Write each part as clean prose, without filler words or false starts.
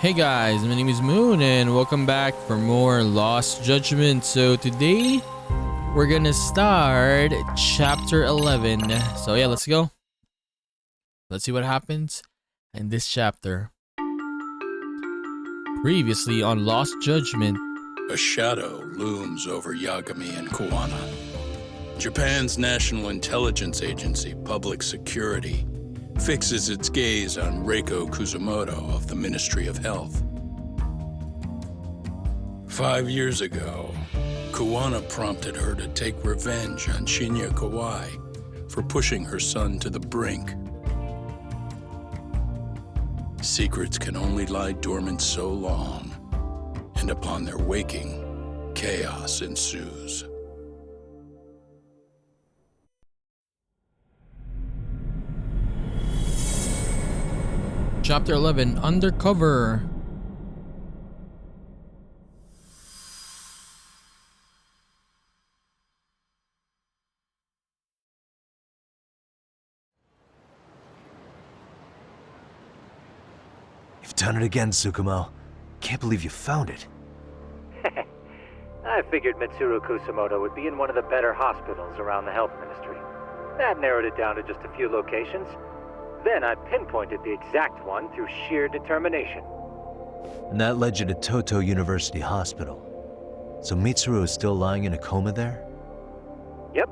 Hey guys, my name is Moon and welcome back for more Lost Judgment. So today we're gonna start chapter 11. So yeah, let's go. Let's see what happens in this chapter. Previously on Lost Judgment. A shadow looms over Yagami and Kuwana. Japan's National Intelligence Agency, Public Security, fixes its gaze on Reiko Kusumoto of the Ministry of Health. 5 years ago, Kuwana prompted her to take revenge on Shinya Kawai for pushing her son to the brink. Secrets can only lie dormant so long, and upon their waking, chaos ensues. Chapter 11, Undercover. You've done it again, Tsukumo. Can't believe you found it. I figured Mitsuru Kusumoto would be in one of the better hospitals around the health ministry. That narrowed it down to just a few locations. Then I pinpointed the exact one through sheer determination. And that led you to Toto University Hospital. So Mitsuru is still lying in a coma there? Yep.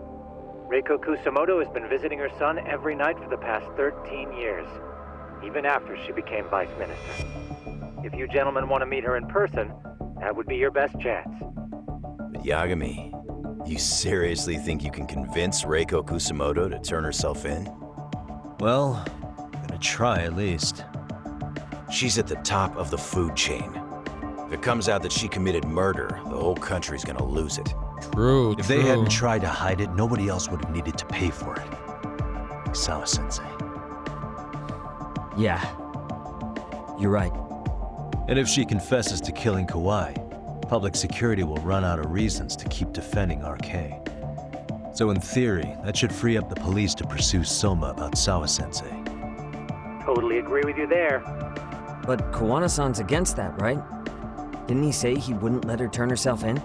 Reiko Kusumoto has been visiting her son every night for the past 13 years, even after she became vice minister. If you gentlemen want to meet her in person, that would be your best chance. But Yagami, you seriously think you can convince Reiko Kusumoto to turn herself in? Well, gonna try at least. She's at the top of the food chain. If it comes out that she committed murder, the whole country's gonna lose it. True. If they hadn't tried to hide it, nobody else would have needed to pay for it. Like Sawa-sensei. Yeah, you're right. And if she confesses to killing Kawai, public security will run out of reasons to keep defending RK. So in theory, that should free up the police to pursue Soma about Sawa-sensei. Totally agree with you there. But Kawana-san's against that, right? Didn't he say he wouldn't let her turn herself in?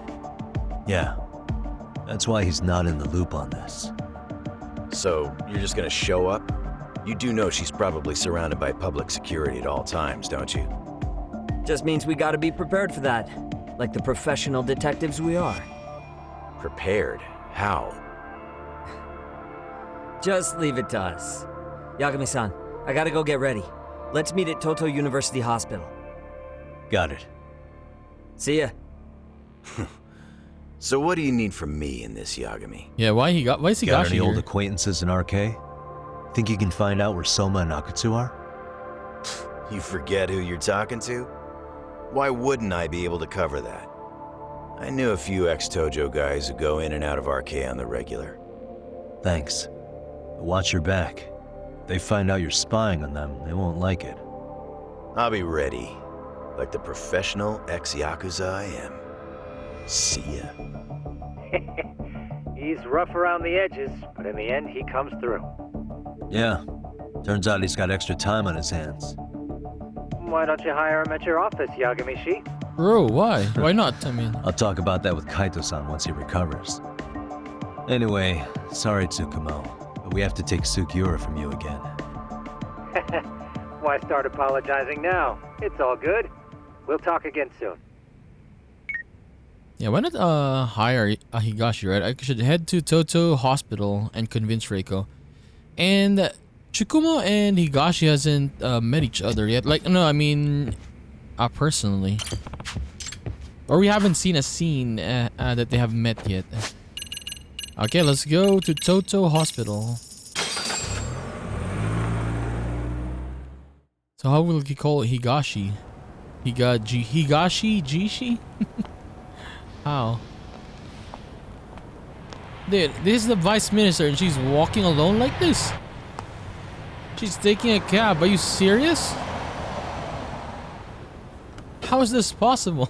Yeah. That's why he's not in the loop on this. So, you're just gonna show up? You do know she's probably surrounded by public security at all times, don't you? Just means we gotta be prepared for that. Like the professional detectives we are. Prepared? How? Just leave it to us. Yagami-san, I gotta go get ready. Let's meet at Toto University Hospital. Got it. See ya. So what do you need from me in this, Yagami? Yeah, why is he Got any old here? acquaintances in RK? Think you can find out where Soma and Akutsu are? You forget who you're talking to? Why wouldn't I be able to cover that? I knew a few ex-Tojo guys who go in and out of RK on the regular. Thanks. But watch your back. If they find out you're spying on them, they won't like it. I'll be ready, like the professional ex-Yakuza I am. See ya. He's rough around the edges, but in the end he comes through. Yeah. Turns out he's got extra time on his hands. Why don't you hire him at your office, Yagami-shi? Bro, why? Why not? I mean, I'll talk about that with Kaito-san once he recovers. Anyway, sorry Tsukumo, but we have to take Sugiura from you again. Why start apologizing now? It's all good. We'll talk again soon. yeah, why not hire Higashi, right? I should head to Toto Hospital and convince Reiko. And Chikumo and Higashi hasn't met each other yet. Like, no, I mean, personally. Or we haven't seen a scene that they have met yet. Okay, let's go to Toto Hospital. So how will he call it Higashi? Higashi Jishi? How? Dude, this is the vice minister and she's walking alone like this? She's taking a cab. Are you serious? How is this possible?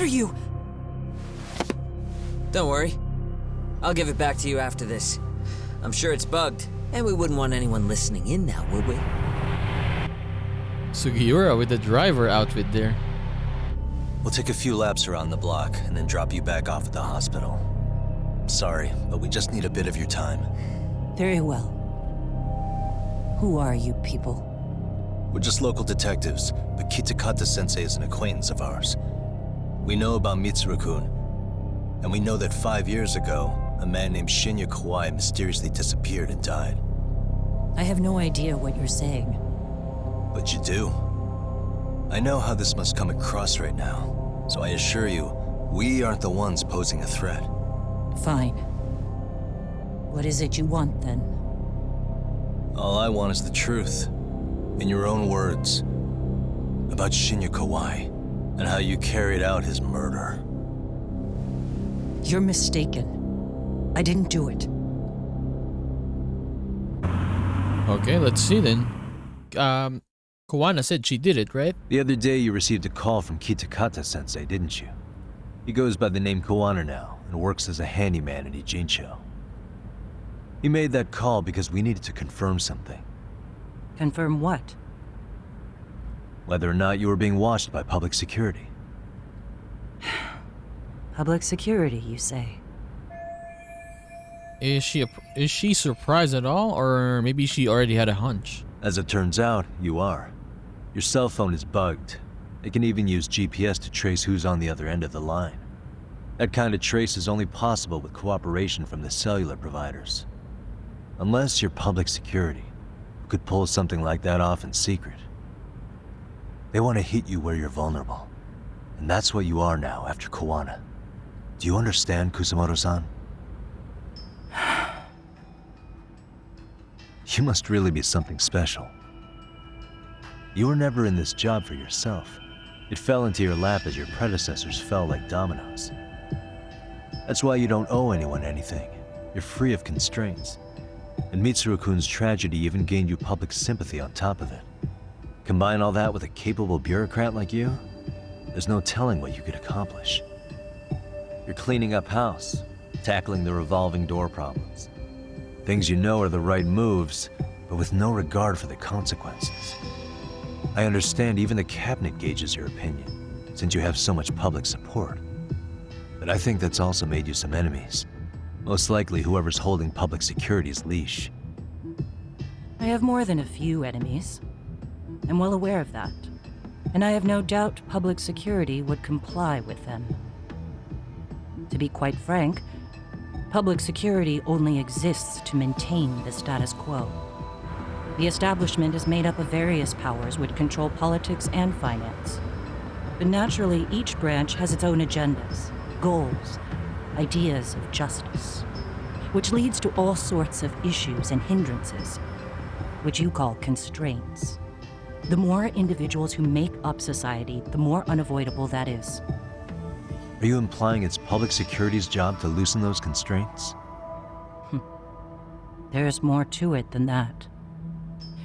What are you? Don't worry. I'll give it back to you after this. I'm sure it's bugged, and we wouldn't want anyone listening in now, would we? Sugiura with the driver outfit there. We'll take a few laps around the block and then drop you back off at the hospital. Sorry, but we just need a bit of your time. Very well. Who are you people? We're just local detectives, but Kitakata-sensei is an acquaintance of ours. We know about Mitsuru-kun, and we know that 5 years ago, a man named Shinya Kawai mysteriously disappeared and died. I have no idea what you're saying. But you do. I know how this must come across right now, so I assure you, we aren't the ones posing a threat. Fine. What is it you want, then? All I want is the truth. In your own words. About Shinya Kawai, and how you carried out his murder. You're mistaken. I didn't do it. Okay, let's see then. Kawana said she did it, right? The other day you received a call from Kitakata-sensei, didn't you? He goes by the name Kawana now, and works as a handyman in Ijincho. He made that call because we needed to confirm something. Confirm what? Whether or not you were being watched by public security. Public security, you say? Is she surprised at all, or maybe she already had a hunch? As it turns out, you are. Your cell phone is bugged. It can even use GPS to trace who's on the other end of the line. That kind of trace is only possible with cooperation from the cellular providers. Unless you're public security, who could pull something like that off in secret. They want to hit you where you're vulnerable. And that's what you are now after Kawana. Do you understand, Kusumoto-san? You must really be something special. You were never in this job for yourself. It fell into your lap as your predecessors fell like dominoes. That's why you don't owe anyone anything. You're free of constraints. And Mitsuru-kun's tragedy even gained you public sympathy on top of it. Combine all that with a capable bureaucrat like you, there's no telling what you could accomplish. You're cleaning up house, tackling the revolving door problems. Things you know are the right moves, but with no regard for the consequences. I understand even the cabinet gauges your opinion, since you have so much public support. But I think that's also made you some enemies. Most likely whoever's holding public security's leash. I have more than a few enemies. I'm well aware of that. And I have no doubt public security would comply with them. To be quite frank, public security only exists to maintain the status quo. The establishment is made up of various powers which control politics and finance. But naturally, each branch has its own agendas, goals, ideas of justice, which leads to all sorts of issues and hindrances, which you call constraints. The more individuals who make up society, the more unavoidable that is. Are you implying it's public security's job to loosen those constraints? There's more to it than that.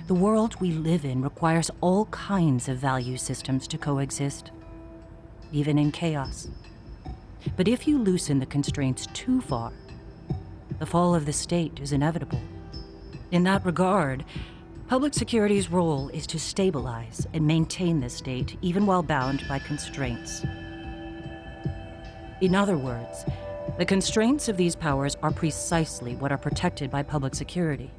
The world we live in requires all kinds of value systems to coexist, even in chaos. But if you loosen the constraints too far, the fall of the state is inevitable. In that regard, public security's role is to stabilize and maintain the state, even while bound by constraints. In other words, the constraints of these powers are precisely what are protected by public security.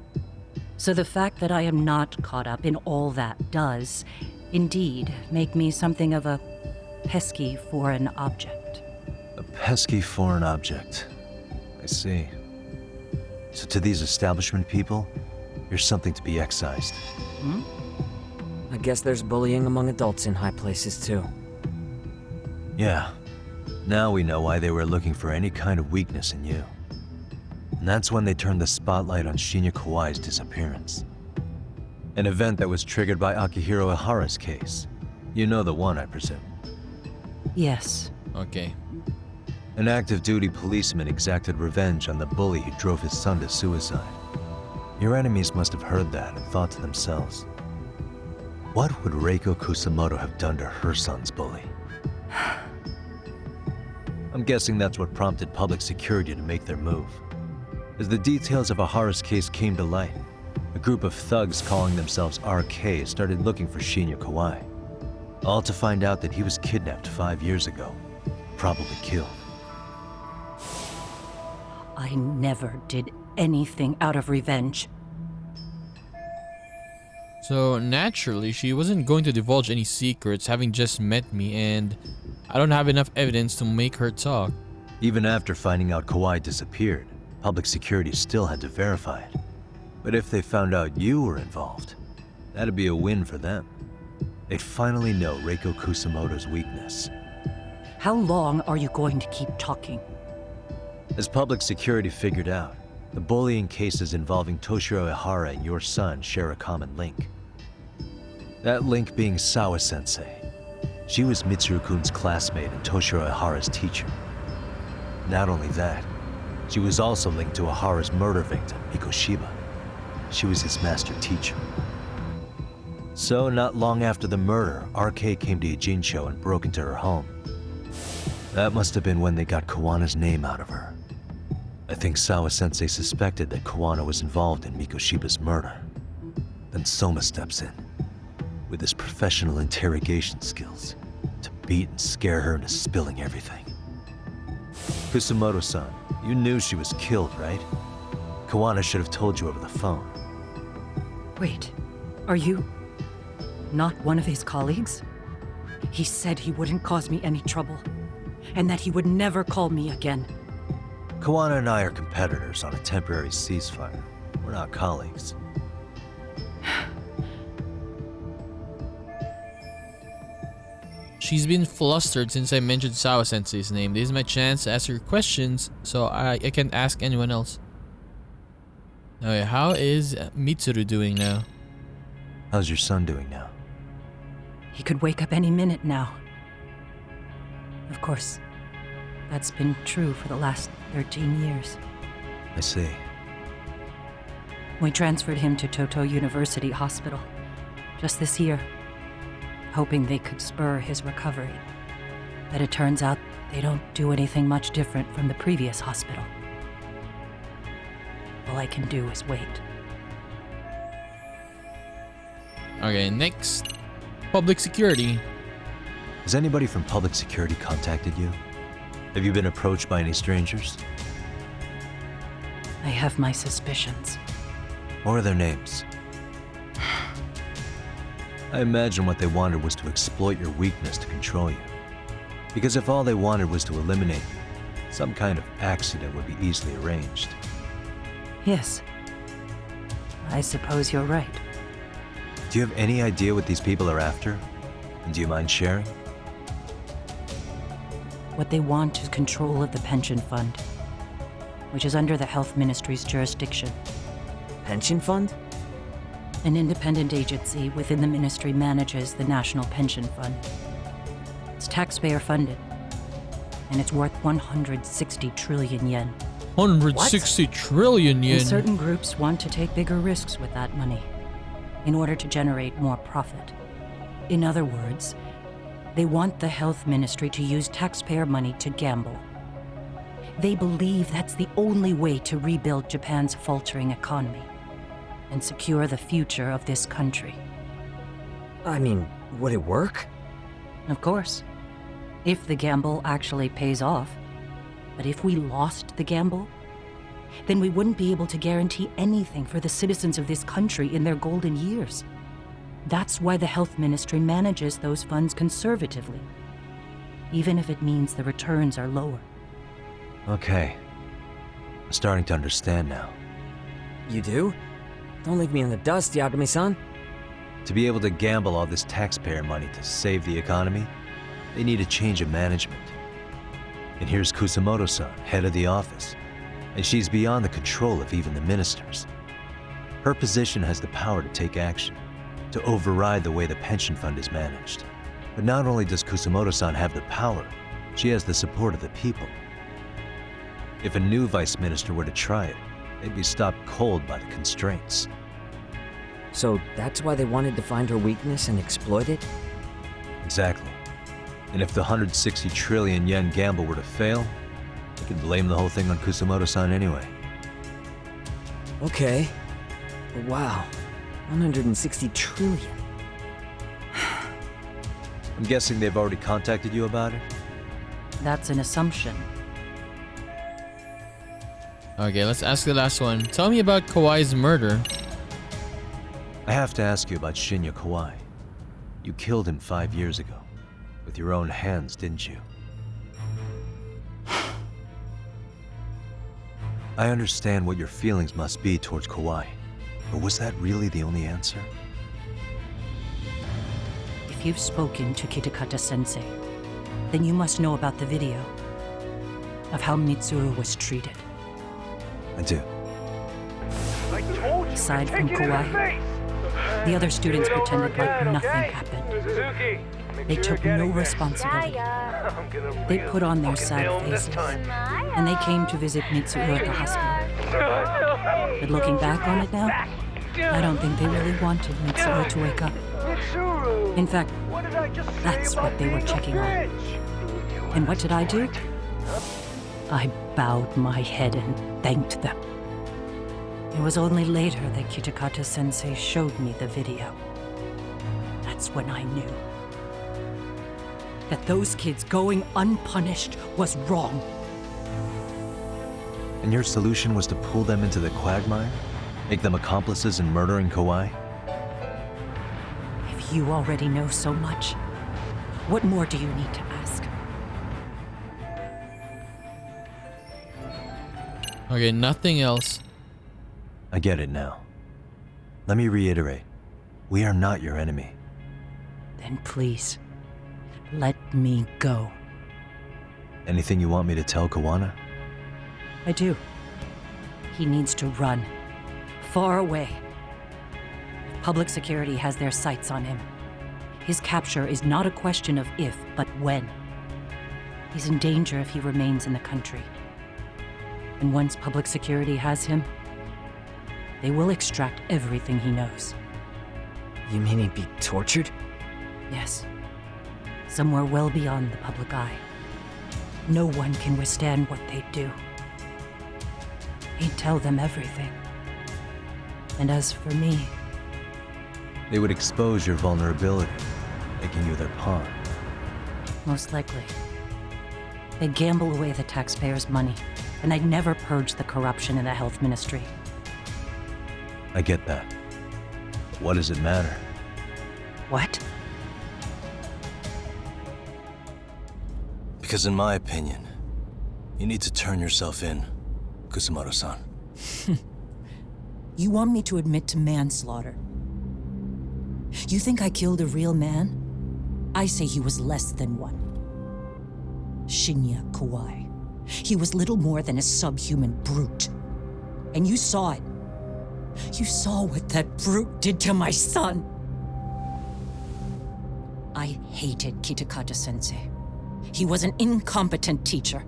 So the fact that I am not caught up in all that does, indeed, make me something of a pesky foreign object. A pesky foreign object. I see. So to these establishment people, you're something to be excised. I guess there's bullying among adults in high places too. Yeah. Now we know why they were looking for any kind of weakness in you. And that's when they turned the spotlight on Shinya Kawai's disappearance. An event that was triggered by Akihiro Ihara's case. You know the one, I presume. Yes. Okay. An active duty policeman exacted revenge on the bully who drove his son to suicide. Your enemies must have heard that and thought to themselves, what would Reiko Kusumoto have done to her son's bully? I'm guessing that's what prompted public security to make their move. As the details of Ahara's case came to light, a group of thugs calling themselves RK started looking for Shinya Kawai, all to find out that he was kidnapped 5 years ago, probably killed. I never did anything out of revenge. So naturally, she wasn't going to divulge any secrets having just met me, and I don't have enough evidence to make her talk. Even after finding out Kawai disappeared, public security still had to verify it. But if they found out you were involved, that'd be a win for them. They'd finally know Reiko Kusumoto's weakness. How long are you going to keep talking? As public security figured out, the bullying cases involving Toshiro Ihara and your son share a common link. That link being Sawa-sensei. She was Mitsuru-kun's classmate and Toshiro Ihara's teacher. Not only that, she was also linked to Ihara's murder victim, Mikoshiba. She was his master teacher. So, not long after the murder, RK came to Ijincho and broke into her home. That must have been when they got Kawana's name out of her. I think Sawa-sensei suspected that Kawana was involved in Mikoshiba's murder. Then Soma steps in, with his professional interrogation skills, to beat and scare her into spilling everything. Kusumoto-san, you knew she was killed, right? Kawana should have told you over the phone. Wait, are you not one of his colleagues? He said he wouldn't cause me any trouble, and that he would never call me again. Kawana and I are competitors on a temporary ceasefire. We're not colleagues. She's been flustered since I mentioned Sawa-sensei's name. This is my chance to ask her questions, so I can't ask anyone else. Okay, how is Mitsuru doing now? How's your son doing now? He could wake up any minute now. Of course, that's been true for the last 13 years. I see. We transferred him to Toto University Hospital just this year, hoping they could spur his recovery. But it turns out they don't do anything much different from the previous hospital. All I can do is wait. Okay, next. Public security. Has anybody from public security contacted you? Have you been approached by any strangers? I have my suspicions. What are their names? I imagine what they wanted was to exploit your weakness to control you. Because if all they wanted was to eliminate you, some kind of accident would be easily arranged. Yes. I suppose you're right. Do you have any idea what these people are after? And do you mind sharing? What they want is control of the pension fund, which is under the Health Ministry's jurisdiction. Pension fund? An independent agency within the ministry manages the National Pension Fund. It's taxpayer funded, and it's worth 160 trillion yen. 160 trillion yen. And certain groups want to take bigger risks with that money in order to generate more profit. In other words, they want the health ministry to use taxpayer money to gamble. They believe that's the only way to rebuild Japan's faltering economy and secure the future of this country. I mean, would it work? Of course, if the gamble actually pays off. But if we lost the gamble, then we wouldn't be able to guarantee anything for the citizens of this country in their golden years. That's why the health ministry manages those funds conservatively, even if it means the returns are lower. Okay. I'm starting to understand now. You do? Don't leave me in the dust, Yagami-san. To be able to gamble all this taxpayer money to save the economy, they need a change of management. And here's Kusumoto-san, head of the office, and she's beyond the control of even the ministers. Her position has the power to take action, to override the way the pension fund is managed. But not only does Kusumoto-san have the power, she has the support of the people. If a new vice minister were to try it, they'd be stopped cold by the constraints. So that's why they wanted to find her weakness and exploit it? Exactly. And if the 160 trillion yen gamble were to fail, we could blame the whole thing on Kusumoto-san anyway. Okay. But wow. 160 trillion. I'm guessing they've already contacted you about it? That's an assumption. Okay, let's ask the last one. Tell me about Kawai's murder. I have to ask you about Shinya Kawai. You killed him 5 years ago. With your own hands, didn't you? I understand what your feelings must be towards Kawai, but was that really the only answer? If you've spoken to Kitakata-sensei, then you must know about the video of how Mitsuru was treated. I do. Aside from Kawai, the other students pretended like nothing happened. They took no responsibility. They put on their sad faces, and they came to visit Mitsuru at the hospital. But looking back on it now, I don't think they really wanted Mitsuru to wake up. In fact, that's what they were checking on. And what did I do? I bowed my head and thanked them. It was only later that Kitakata-sensei showed me the video. That's when I knew that those kids going unpunished was wrong. And your solution was to pull them into the quagmire? Make them accomplices in murdering Kawai? If you already know so much, what more do you need to ask? Okay, nothing else. I get it now. Let me reiterate. We are not your enemy. Then please, let me go. Anything you want me to tell Kawana? I do. He needs to run. Far away. Public security has their sights on him. His capture is not a question of if, but when. He's in danger if he remains in the country. And once public security has him, they will extract everything he knows. You mean he'd be tortured? Yes. Somewhere well beyond the public eye. No one can withstand what they do. He'd tell them everything. And as for me... They would expose your vulnerability, making you their pawn. Most likely. They'd gamble away the taxpayers' money, and I'd never purge the corruption in the health ministry. I get that. But what does it matter? What? Because in my opinion, you need to turn yourself in, Kusumoto-san. You want me to admit to manslaughter? You think I killed a real man? I say he was less than one. Shinya Kawai. He was little more than a subhuman brute. And you saw it. You saw what that brute did to my son. I hated Kitakata-sensei. He was an incompetent teacher.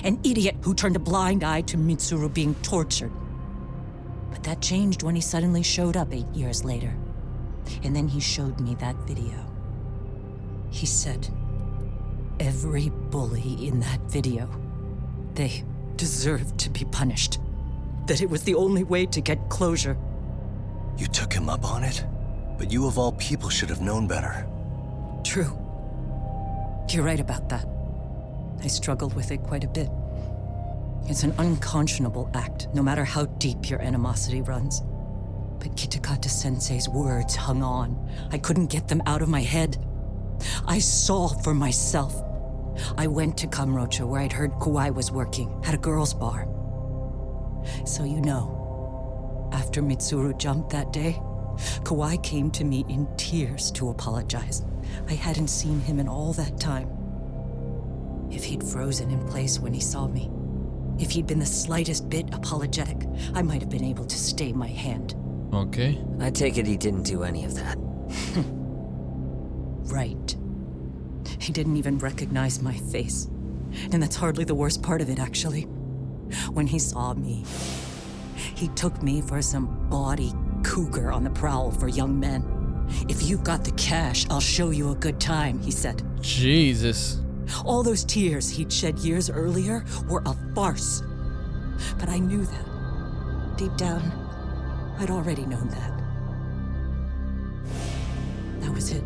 An idiot who turned a blind eye to Mitsuru being tortured. But that changed when he suddenly showed up 8 years later. And then he showed me that video. He said, every bully in that video, they deserved to be punished. That it was the only way to get closure. You took him up on it? But you of all people should have known better. True. You're right about that. I struggled with it quite a bit. It's an unconscionable act, no matter how deep your animosity runs. But Kitakata-sensei's words hung on. I couldn't get them out of my head. I saw for myself. I went to Kamurocho, where I'd heard Kawai was working, at a girls' bar. So you know, after Mitsuru jumped that day, Kawai came to me in tears to apologize. I hadn't seen him in all that time. If he'd frozen in place when he saw me, if he'd been the slightest bit apologetic, I might have been able to stay my hand. Okay. I take it he didn't do any of that. Right. He didn't even recognize my face. And that's hardly the worst part of it, actually. When he saw me, he took me for some bawdy cougar on the prowl for young men. If you've got the cash, I'll show you a good time, he said. Jesus. All those tears he'd shed years earlier were a farce. But I knew that. Deep down, I'd already known that. That was it.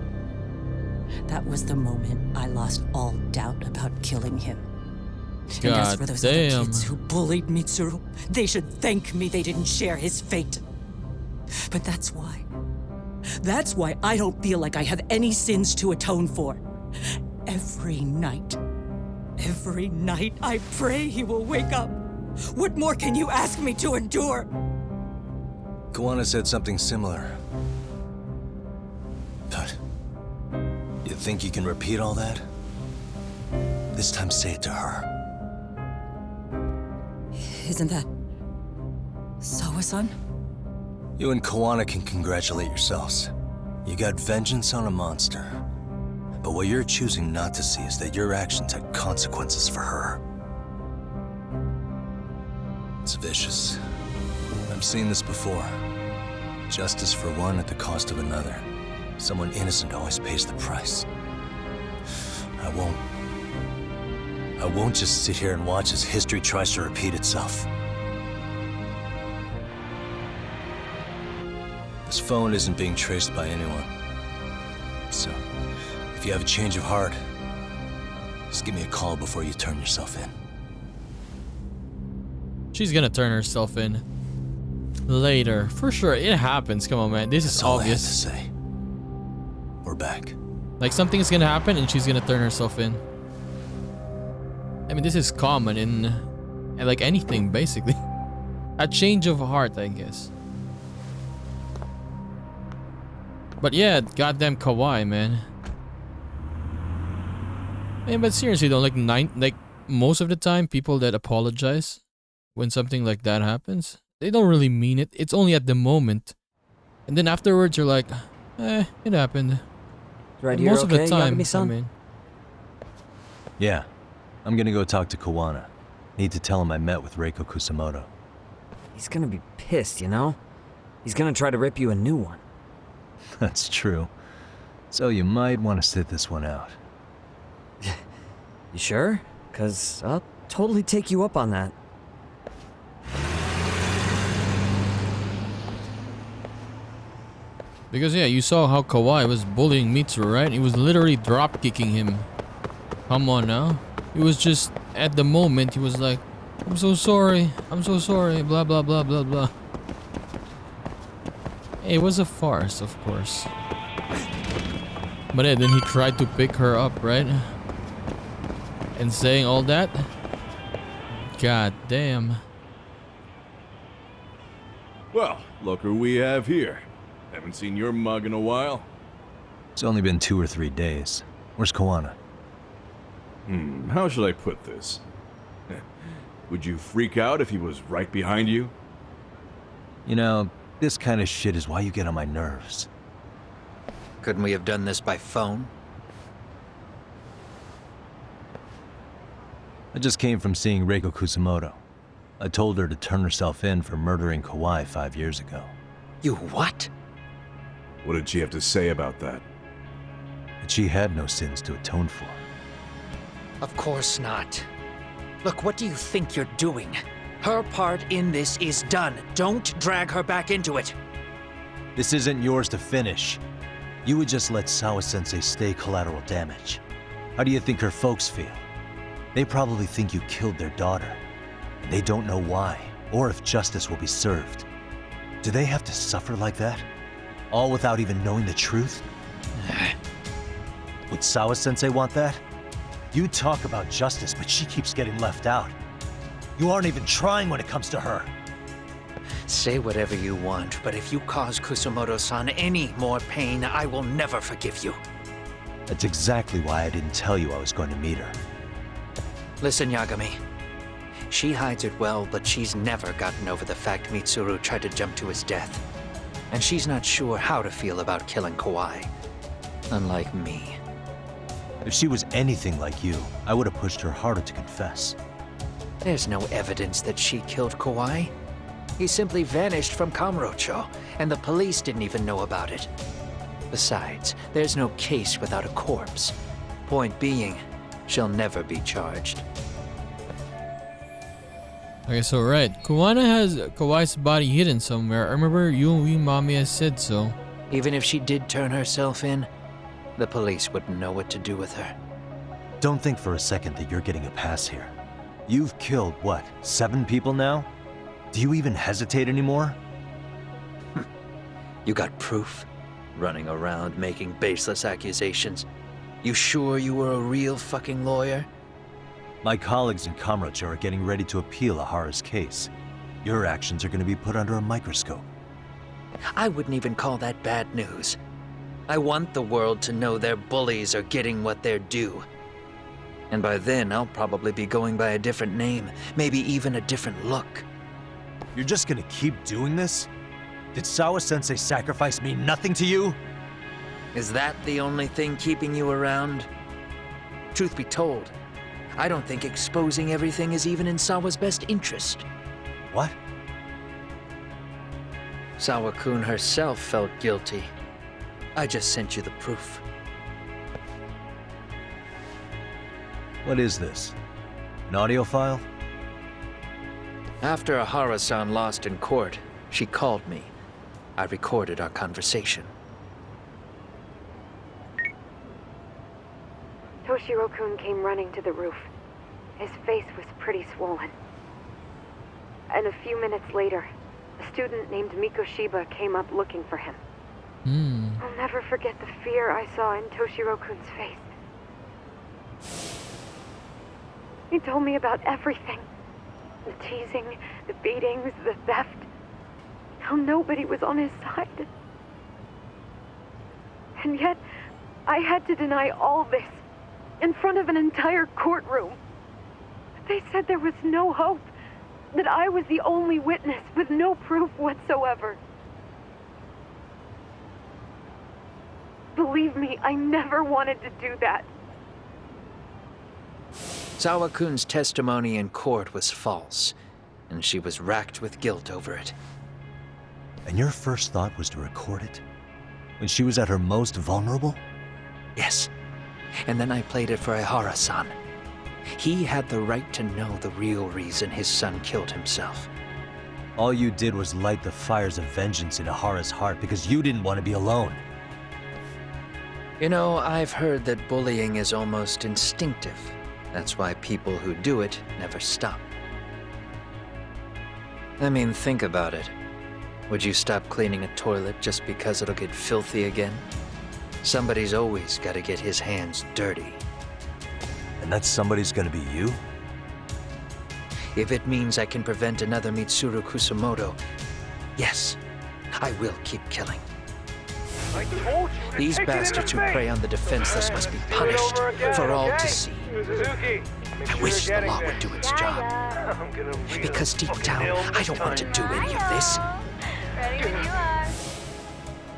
That was the moment I lost all doubt about killing him. And as God for those damn. other kids who bullied Mitsuru, they should thank me they didn't share his fate. But that's why. That's why I don't feel like I have any sins to atone for. Every night I pray he will wake up. What more can you ask me to endure? Kawana said something similar. But you think you can repeat all that? This time say it to her. Isn't that Sawa-san? You and Kawana can congratulate yourselves. You got vengeance on a monster. But what you're choosing not to see is that your actions had consequences for her. It's vicious. I've seen this before. Justice for one at the cost of another. Someone innocent always pays the price. I won't just sit here and watch as history tries to repeat itself. This phone isn't being traced by anyone. So, if you have a change of heart, just give me a call before you turn yourself in. She's gonna turn herself in later. For sure, it happens. Come on, man. This is That's all I had to obvious. say. We're back. Like, something's gonna happen and she's gonna turn herself in. I mean, this is common in like anything, basically. A change of heart, I guess. But yeah, goddamn Kawaii, man. Man, but seriously though, like most of the time, people that apologize when something like that happens, they don't really mean it. It's only at the moment, and then afterwards you're like, it happened. Right And here, most of the okay, time, I Yagami-san? mean, Yeah, I'm gonna go talk to Kawana. Need to tell him I met with Reiko Kusumoto. He's gonna be pissed, you know? He's gonna try to rip you a new one. That's true. So you might want to sit this one out. You sure? 'Cause I'll totally take you up on that. because yeah, you saw how Kawaii was bullying Mitsuru, right? He was literally drop kicking him. Come on now. He was just at the moment he was like, I'm so sorry, blah blah blah blah blah. It was a farce, of course. But yeah, then he tried to pick her up, right? And saying all that. God damn. Well, look who we have here. Haven't seen your mug in a while. It's only been 2 or 3 days. Where's Kawana? How should I put this? Would you freak out if he was right behind you? You know, this kind of shit is why you get on my nerves. Couldn't we have done this by phone? I just came from seeing Reiko Kusumoto. I told her to turn herself in for murdering Kawaii 5 years ago. You what? What did she have to say about that? That she had no sins to atone for. Of course not. Look, what do you think you're doing? Her part in this is done. Don't drag her back into it. This isn't yours to finish. You would just let Sawa-sensei stay collateral damage. How do you think her folks feel? They probably think you killed their daughter. And they don't know why, or if justice will be served. Do they have to suffer like that? All without even knowing the truth? Would Sawa-sensei want that? You talk about justice, but she keeps getting left out. You aren't even trying when it comes to her. Say whatever you want, but if you cause Kusumoto-san any more pain, I will never forgive you. That's exactly why I didn't tell you I was going to meet her. Listen, Yagami. She hides it well, but she's never gotten over the fact Mitsuru tried to jump to his death. And she's not sure how to feel about killing Kawaii. Unlike me. If she was anything like you, I would have pushed her harder to confess. There's no evidence that she killed Kawaii. He simply vanished from Kamurocho, and the police didn't even know about it. Besides, there's no case without a corpse. Point being, she'll never be charged. Okay, so right. Kuwana has Kawai's body hidden somewhere. I remember you and we mommy has said so. Even if she did turn herself in, the police wouldn't know what to do with her. Don't think for a second that you're getting a pass here. You've killed, what, 7 people now? Do you even hesitate anymore? You got proof? Running around making baseless accusations. You sure you were a real fucking lawyer? My colleagues in Kamurocho are getting ready to appeal Ahara's case. Your actions are going to be put under a microscope. I wouldn't even call that bad news. I want the world to know their bullies are getting what they're due. And by then, I'll probably be going by a different name, maybe even a different look. You're just going to keep doing this? Did Sawa-sensei sacrifice mean nothing to you? Is that the only thing keeping you around? Truth be told, I don't think exposing everything is even in Sawa's best interest. What? Sawa-kun herself felt guilty. I just sent you the proof. What is this? An audio file? After Ahara-san lost in court, she called me. I recorded our conversation. Toshiro-kun came running to the roof. His face was pretty swollen. And a few minutes later, a student named Mikoshiba came up looking for him. I'll never forget the fear I saw in Toshiro-kun's face. He told me about everything. The teasing, the beatings, the theft. How nobody was on his side. And yet, I had to deny all this in front of an entire courtroom. They said there was no hope, that I was the only witness with no proof whatsoever. Believe me, I never wanted to do that. Sawa-kun's testimony in court was false, and she was racked with guilt over it. And your first thought was to record it? When she was at her most vulnerable? Yes. And then I played it for Ahara-san. He had the right to know the real reason his son killed himself. All you did was light the fires of vengeance in Ahara's heart because you didn't want to be alone. You know, I've heard that bullying is almost instinctive. That's why people who do it never stop. I mean, think about it. Would you stop cleaning a toilet just because it'll get filthy again? Somebody's always got to get his hands dirty. And that somebody's gonna be you? If it means I can prevent another Mitsuru Kusumoto, yes, I will keep killing. These bastards who prey on the defenseless must be punished for all to see. I wish the law would do its job. Because deep down, I don't want to do any of this.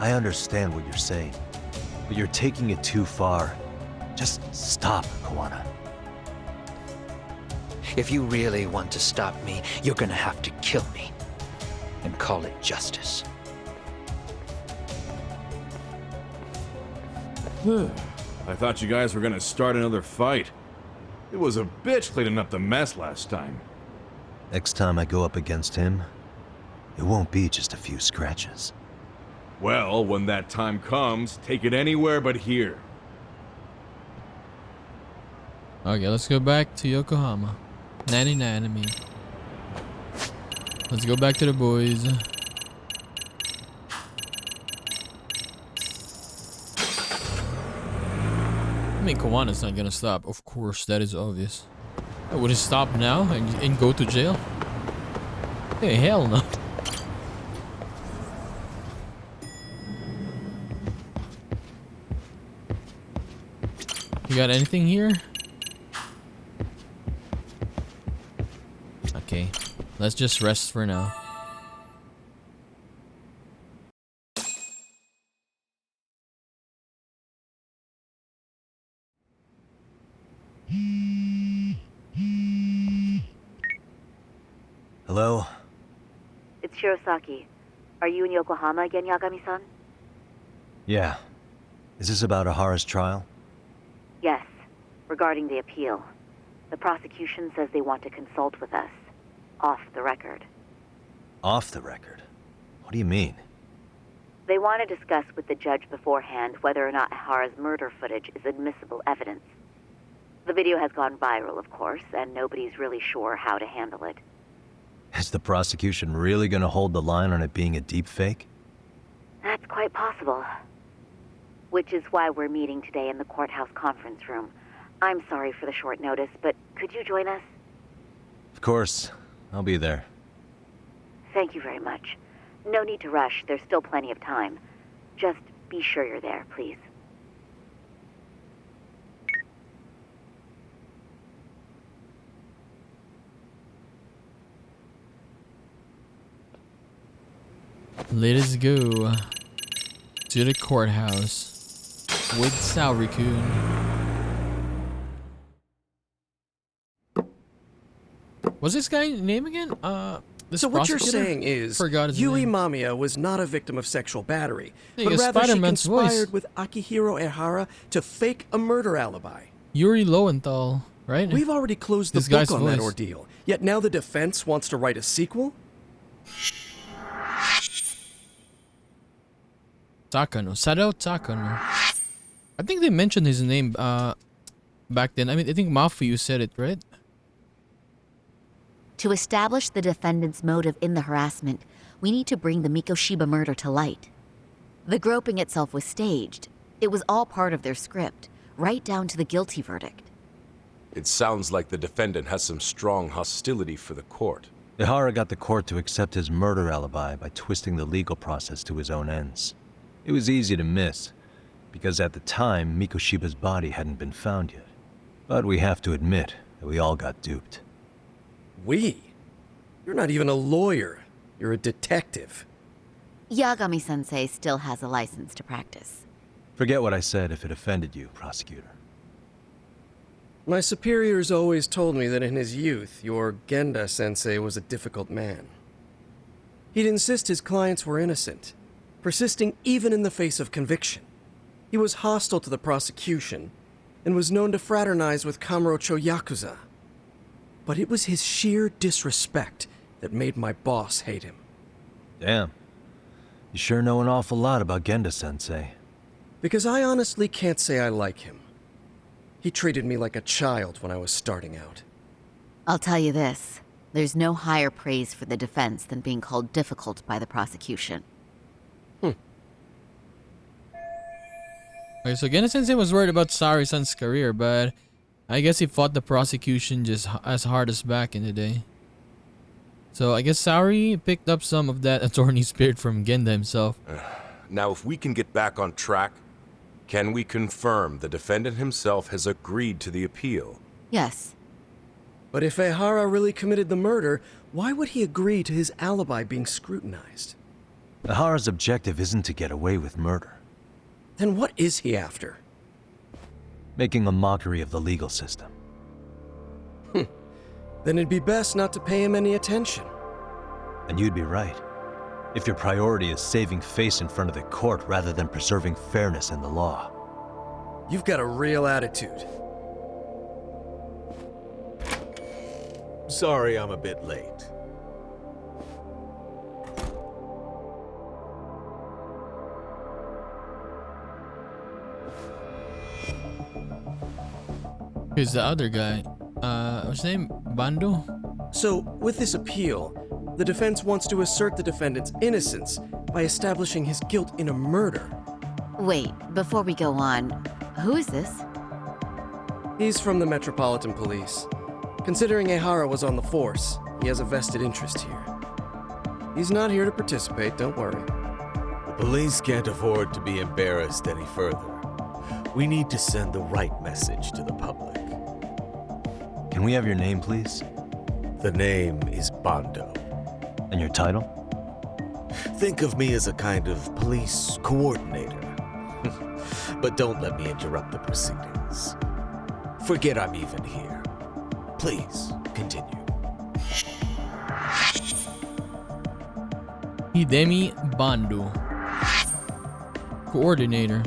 I understand what you're saying, but you're taking it too far. Just stop, Kawana. If you really want to stop me, you're gonna have to kill me. And call it justice. I thought you guys were gonna start another fight. It was a bitch cleaning up the mess last time. Next time I go up against him, it won't be just a few scratches. Well, when that time comes, take it anywhere but here. Okay, let's go back to Yokohama. 99, I mean. Let's go back to the boys. I mean, Kawana's not gonna stop. Of course, that is obvious. Would it stop now and go to jail? Hey, hell no. You got anything here? Okay, let's just rest for now. Hello? It's Shirosaki. Are you in Yokohama again, Yagami-san? Yeah, Is this about Ahara's trial? Yes, regarding the appeal. The prosecution says they want to consult with us. Off the record. Off the record? What do you mean? They want to discuss with the judge beforehand whether or not Ahara's murder footage is admissible evidence. The video has gone viral, of course, and nobody's really sure how to handle it. Is the prosecution really gonna hold the line on it being a deepfake? That's quite possible. Which is why we're meeting today in the courthouse conference room. I'm sorry for the short notice, but could you join us? Of course. I'll be there. Thank you very much. No need to rush. There's still plenty of time. Just be sure you're there, please. Let us go to the courthouse with Saori-kun. What's this guy's name again? This So what you're prosecutor? saying is, Forgot his Yui name. Mamiya was not a victim of sexual battery, Yeah, but he has rather she Spider-Man's conspired voice. with Akihiro Ehara to fake a murder alibi. Yuri Lowenthal, right? We've already closed the This guy's book on that voice. ordeal, yet now the defense wants to write a sequel? Takano, Sadao Takano. I think they mentioned his name back then. I mean, I think Mafuyu said it, right? To establish the defendant's motive in the harassment, we need to bring the Mikoshiba murder to light. The groping itself was staged. It was all part of their script, right down to the guilty verdict. It sounds like the defendant has some strong hostility for the court. Ehara got the court to accept his murder alibi by twisting the legal process to his own ends. It was easy to miss, because at the time, Mikoshiba's body hadn't been found yet. But we have to admit that we all got duped. We? You're not even a lawyer. You're a detective. Yagami-sensei still has a license to practice. Forget what I said if it offended you, prosecutor. My superiors always told me that in his youth, your Genda-sensei was a difficult man. He'd insist his clients were innocent, persisting even in the face of conviction. He was hostile to the prosecution, and was known to fraternize with Kamurocho Yakuza. But it was his sheer disrespect that made my boss hate him. Damn. You sure know an awful lot about Genda-sensei. Because I honestly can't say I like him. He treated me like a child when I was starting out. I'll tell you this. There's no higher praise for the defense than being called difficult by the prosecution. Okay, so Gena-sensei was worried about Saori-san's career, but I guess he fought the prosecution just as hard as back in the day. So I guess Saori picked up some of that attorney spirit from Genda himself. Now, if we can get back on track, can we confirm the defendant himself has agreed to the appeal? Yes. But if Ehara really committed the murder, why would he agree to his alibi being scrutinized? Ehara's objective isn't to get away with murder. Then what is he after? Making a mockery of the legal system. Then it'd be best not to pay him any attention. And you'd be right. If your priority is saving face in front of the court rather than preserving fairness in the law. You've got a real attitude. Sorry I'm a bit late. Who's the other guy? What's his name? Bando? So, with this appeal, the defense wants to assert the defendant's innocence by establishing his guilt in a murder. Wait, before we go on, who is this? He's from the Metropolitan Police. Considering Ehara was on the force, he has a vested interest here. He's not here to participate, don't worry. The police can't afford to be embarrassed any further. We need to send the right message to the public. Can we have your name, please? The name is Bando. And your title? Think of me as a kind of police coordinator. But don't let me interrupt the proceedings. Forget I'm even here. Please, continue. Hidemi Bando. Coordinator.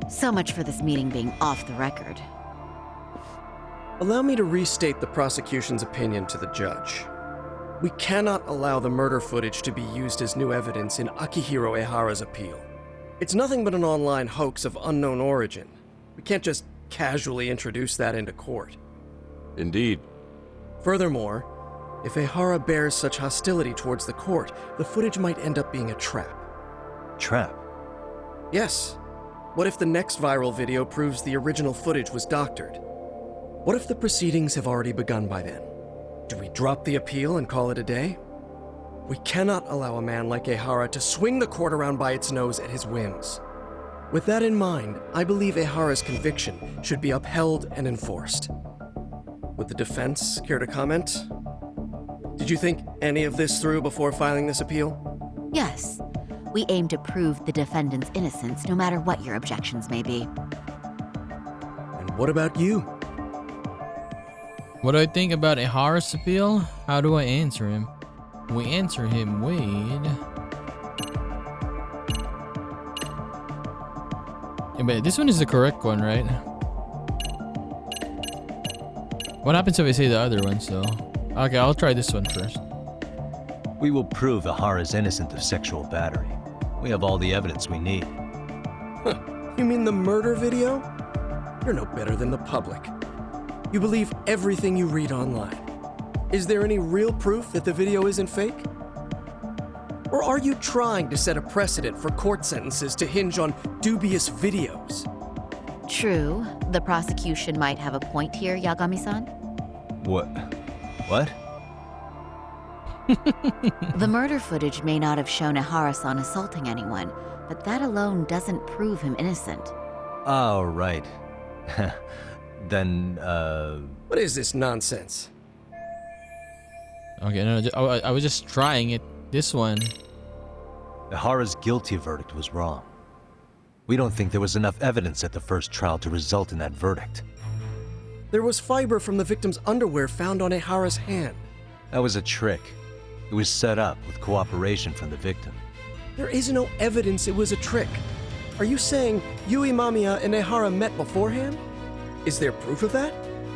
So much for this meeting being off the record. Allow me to restate the prosecution's opinion to the judge. We cannot allow the murder footage to be used as new evidence in Akihiro Ehara's appeal. It's nothing but an online hoax of unknown origin. We can't just casually introduce that into court. Indeed. Furthermore, if Ehara bears such hostility towards the court, the footage might end up being a trap. Trap? Yes. What if the next viral video proves the original footage was doctored? What if the proceedings have already begun by then? Do we drop the appeal and call it a day? We cannot allow a man like Ehara to swing the court around by its nose at his whims. With that in mind, I believe Ehara's conviction should be upheld and enforced. Would the defense care to comment? Did you think any of this through before filing this appeal? Yes. We aim to prove the defendant's innocence, no matter what your objections may be. And what about you? What do I think about Ehara's appeal? How do I answer him? We answer him with... Yeah, but this one is the correct one, right? What happens if I say the other one, so... Okay, I'll try this one first. We will prove Ehara's innocent of sexual battery. We have all the evidence we need. Huh. You mean the murder video? You're no better than the public. You believe everything you read online. Is there any real proof that the video isn't fake? Or are you trying to set a precedent for court sentences to hinge on dubious videos? True. The prosecution might have a point here, Yagami-san. What? What? The murder footage may not have shown Ehara-san assaulting anyone, but that alone doesn't prove him innocent. Oh, right. Then, What is this nonsense? Okay, no, I was just trying it. This one. Ehara's guilty verdict was wrong. We don't think there was enough evidence at the first trial to result in that verdict. There was fiber from the victim's underwear found on Ehara's hand. That was a trick. It was set up with cooperation from the victim. There is no evidence it was a trick. Are you saying Yui Mamiya and Ehara met beforehand? Is there proof of that?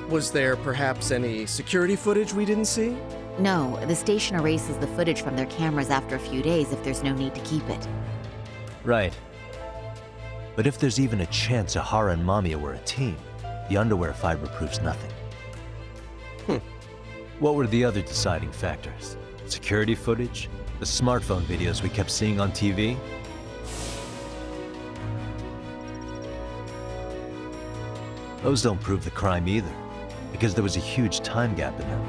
Was there perhaps any security footage we didn't see? No, the station erases the footage from their cameras after a few days if there's no need to keep it. Right. But if there's even a chance Ehara and Mamiya were a team, the underwear fiber proves nothing. What were the other deciding factors? Security footage? The smartphone videos we kept seeing on TV? Those don't prove the crime either, because there was a huge time gap in them.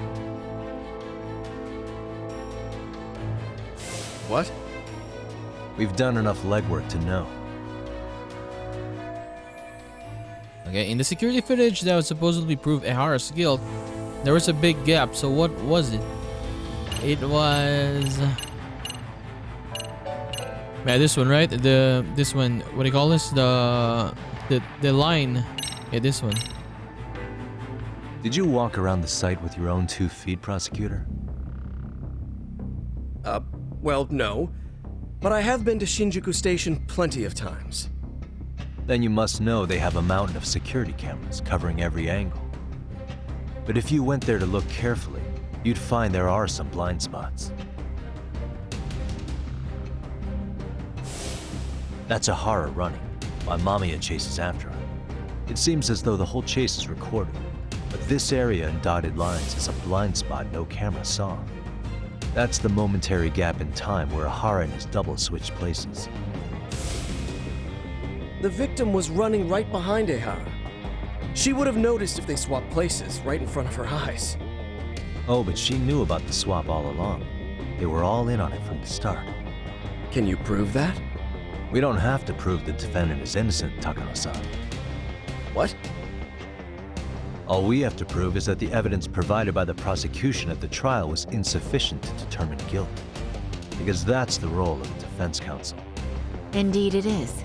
What? We've done enough legwork to know. Okay, in the security footage that was supposedly prove Ehara's guilt, there was a big gap, so what was it? It was... Yeah, this one, right? This one, what do you call this? The line. Yeah, this one. Did you walk around the site with your own 2 feet, prosecutor? Well, no. But I have been to Shinjuku Station plenty of times. Then you must know they have a mountain of security cameras covering every angle. But if you went there to look carefully, you'd find there are some blind spots. That's Ehara running, while Mamiya chases after her. It seems as though the whole chase is recorded, but this area in dotted lines is a blind spot no camera saw. That's the momentary gap in time where Ehara and his double switched places. The victim was running right behind Ehara. She would have noticed if they swapped places right in front of her eyes. Oh, but she knew about the swap all along. They were all in on it from the start. Can you prove that? We don't have to prove the defendant is innocent, Takano-san. What? All we have to prove is that the evidence provided by the prosecution at the trial was insufficient to determine guilt. Because that's the role of the defense counsel. Indeed it is.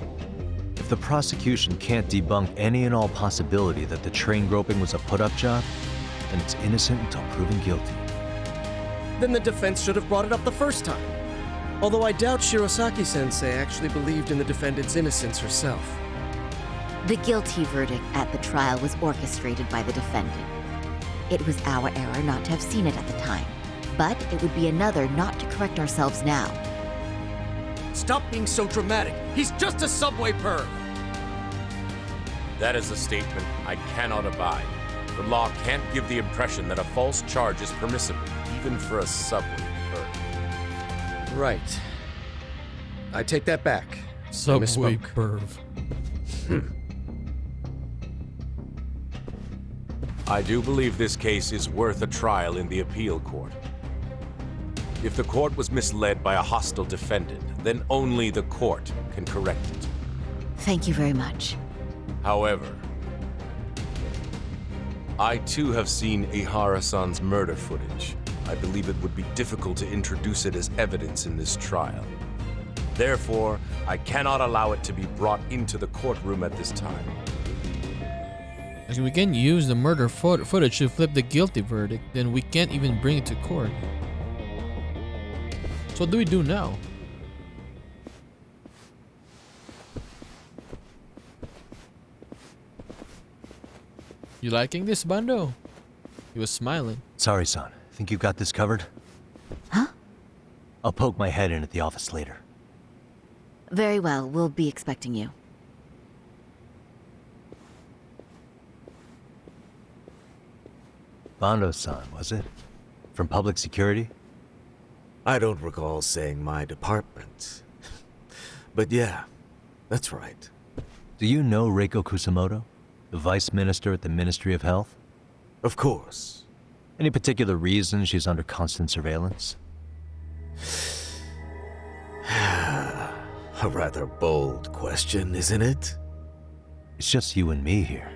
If the prosecution can't debunk any and all possibility that the train groping was a put-up job, then it's innocent until proven guilty. Then the defense should have brought it up the first time. Although I doubt Shirosaki-sensei actually believed in the defendant's innocence herself. The guilty verdict at the trial was orchestrated by the defendant. It was our error not to have seen it at the time, but it would be another not to correct ourselves now. Stop being so dramatic. He's just a subway perv. That is a statement I cannot abide. The law can't give the impression that a false charge is permissible, even for a subway perv. Right. I take that back. Subway misspoke. perv. I do believe this case is worth a trial in the appeal court. If the court was misled by a hostile defendant, then only the court can correct it. Thank you very much. However, I too have seen Ihara-san's murder footage. I believe it would be difficult to introduce it as evidence in this trial. Therefore, I cannot allow it to be brought into the courtroom at this time. Like, we can use the murder footage to flip the guilty verdict, then we can't even bring it to court. So what do we do now? You liking this, Bando? He was smiling. Sorry, son. Think you got this covered? Huh? I'll poke my head in at the office later. Very well, we'll be expecting you. Bando-san, was it? From public security? I don't recall saying my department. But yeah, that's right. Do you know Reiko Kusumoto? The vice minister at the Ministry of Health? Of course. Any particular reason she's under constant surveillance? A rather bold question, isn't it? It's just you and me here.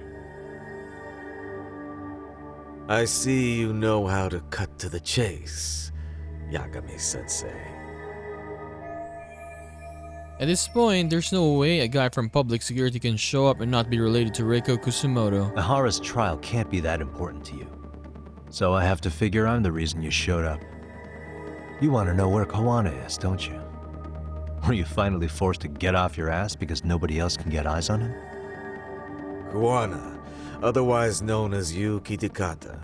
I see you know how to cut to the chase, Yagami-sensei. At this point, there's no way a guy from public security can show up and not be related to Reiko Kusumoto. Ihara's trial can't be that important to you. So I have to figure I'm the reason you showed up. You want to know where Kawana is, don't you? Were you finally forced to get off your ass because nobody else can get eyes on him? Kawana, otherwise known as Yu Kitakata,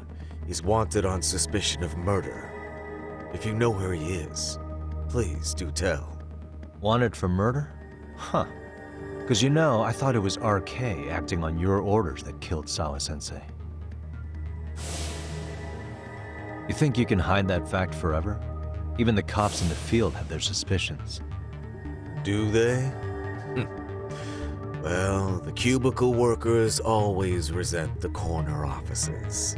is wanted on suspicion of murder. If you know where he is, please do tell. Wanted for murder? Huh. Because you know, I thought it was RK acting on your orders that killed Sawa-sensei. You think you can hide that fact forever? Even the cops in the field have their suspicions. Do they? Well, the cubicle workers always resent the corner offices.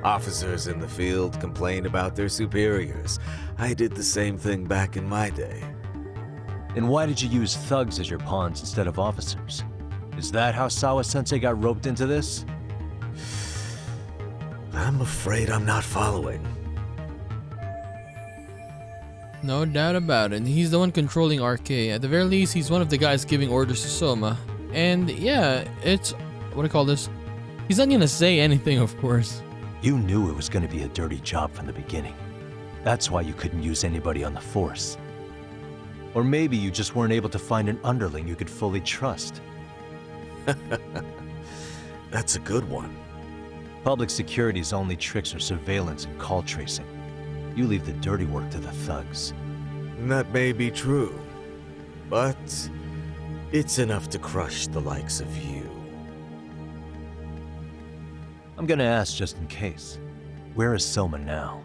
Officers in the field complain about their superiors. I did the same thing back in my day. Then why did you use thugs as your pawns instead of officers? Is that how Sawa-sensei got roped into this? I'm afraid I'm not following. No doubt about it. He's the one controlling RK. At the very least, he's one of the guys giving orders to Soma. And yeah, it's... what do I call this? He's not gonna say anything, of course. You knew it was gonna be a dirty job from the beginning. That's why you couldn't use anybody on the force. Or maybe you just weren't able to find an underling you could fully trust. That's a good one. Public security's only tricks are surveillance and call tracing. You leave the dirty work to the thugs. That may be true, but it's enough to crush the likes of you. I'm gonna ask just in case. Where is Soma now?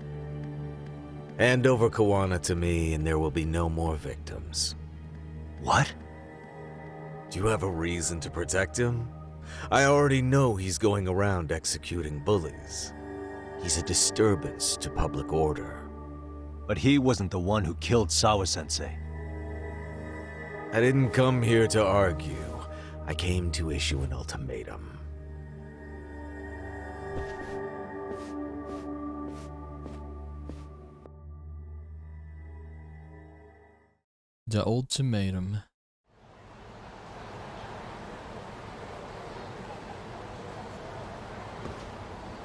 Hand over Kawana to me and there will be no more victims. What? Do you have a reason to protect him? I already know he's going around executing bullies. He's a disturbance to public order. But he wasn't the one who killed Sawa-sensei. I didn't come here to argue. I came to issue an ultimatum. The ultimatum.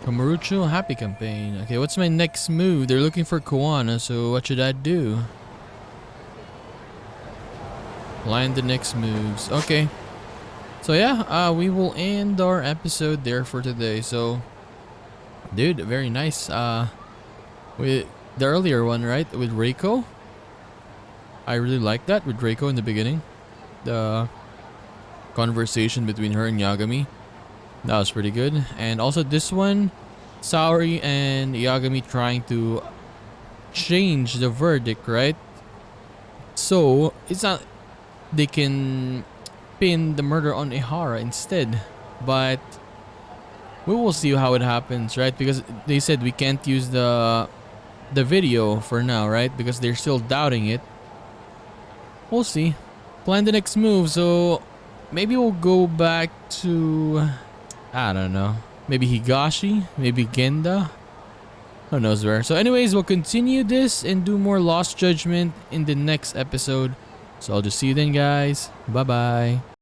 Komarucho Happy Campaign. Okay, what's my next move? They're looking for Kawana, so what should I do? Line the next moves. Okay. So yeah, we will end our episode there for today. So, dude, very nice. With the earlier one, right, with Reiko, I really liked that with Reiko in the beginning. The conversation between her and Yagami, that was pretty good. And also this one, Saori and Yagami trying to change the verdict, right? So it's not they can pin the murder on Ihara instead, but we will see how it happens, right? Because they said we can't use the video for now, right? Because they're still doubting it. We'll see. Plan the next move. So maybe we'll go back to, I don't know, maybe Higashi, maybe Genda, who knows where. So anyways, we'll continue this and do more Lost Judgment in the next episode. So I'll just see you then, guys. Bye bye.